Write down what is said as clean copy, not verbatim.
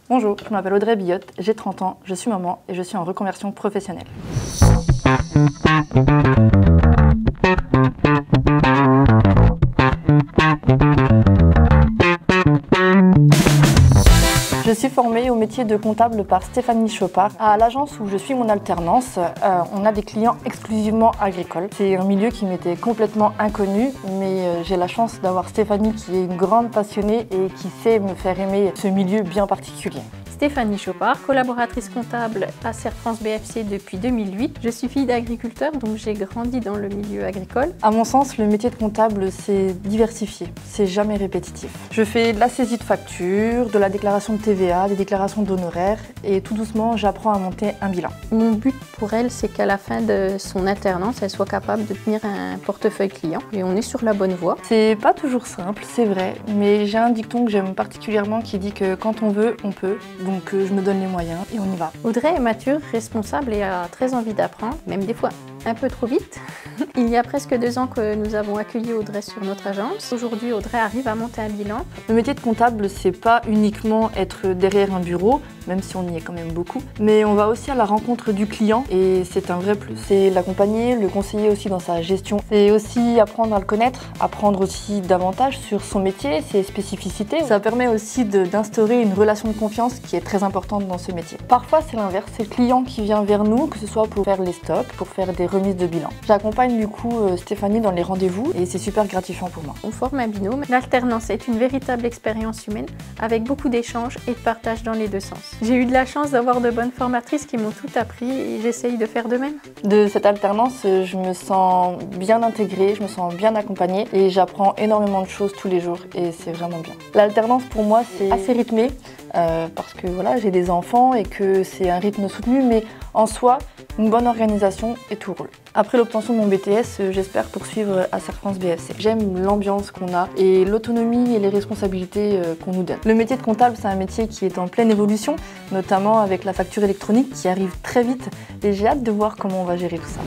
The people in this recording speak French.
Bonjour, je m'appelle Audrey Billotte, j'ai 30 ans, je suis maman et je suis en reconversion professionnelle. Je suis formée au métier de comptable par Stéphanie Chopard. À l'agence où je suis mon alternance, on a des clients exclusivement agricoles. C'est un milieu qui m'était complètement inconnu, mais j'ai la chance d'avoir Stéphanie qui est une grande passionnée et qui sait me faire aimer ce milieu bien particulier. Stéphanie Chopard, collaboratrice comptable à Serre France BFC depuis 2008. Je suis fille d'agriculteur, donc j'ai grandi dans le milieu agricole. À mon sens, le métier de comptable, c'est diversifié, c'est jamais répétitif. Je fais de la saisie de factures, de la déclaration de TVA, des déclarations d'honoraires et tout doucement, j'apprends à monter un bilan. Mon but pour elle, c'est qu'à la fin de son alternance, elle soit capable de tenir un portefeuille client et on est sur la bonne voie. C'est pas toujours simple, c'est vrai, mais j'ai un dicton que j'aime particulièrement qui dit que quand on veut, on peut. Donc je me donne les moyens et on y va. Audrey est mature, responsable et a très envie d'apprendre, même des fois un peu trop vite. Il y a presque 2 ans que nous avons accueilli Audrey sur notre agence. Aujourd'hui, Audrey arrive à monter un bilan. Le métier de comptable, c'est pas uniquement être derrière un bureau, même si on y est quand même beaucoup, mais on va aussi à la rencontre du client et c'est un vrai plus. C'est l'accompagner, le conseiller aussi dans sa gestion. C'est aussi apprendre à le connaître, apprendre aussi davantage sur son métier, ses spécificités. Ça permet aussi d'instaurer une relation de confiance qui est très importante dans ce métier. Parfois, c'est l'inverse, c'est le client qui vient vers nous, que ce soit pour faire les stocks, pour faire des remises de bilan. J'accompagne du coup Stéphanie dans les rendez-vous et c'est super gratifiant pour moi. On forme un binôme. L'alternance est une véritable expérience humaine avec beaucoup d'échanges et de partage dans les deux sens. J'ai eu de la chance d'avoir de bonnes formatrices qui m'ont tout appris et j'essaye de faire de même. De cette alternance, je me sens bien intégrée, je me sens bien accompagnée et j'apprends énormément de choses tous les jours et c'est vraiment bien. L'alternance pour moi c'est assez rythmé parce que voilà, j'ai des enfants et que c'est un rythme soutenu, mais en soi, une bonne organisation et tout roule. Après l'obtention de mon BTS, j'espère poursuivre à Serre France BFC. J'aime l'ambiance qu'on a et l'autonomie et les responsabilités qu'on nous donne. Le métier de comptable, c'est un métier qui est en pleine évolution, notamment avec la facture électronique qui arrive très vite et j'ai hâte de voir comment on va gérer tout ça.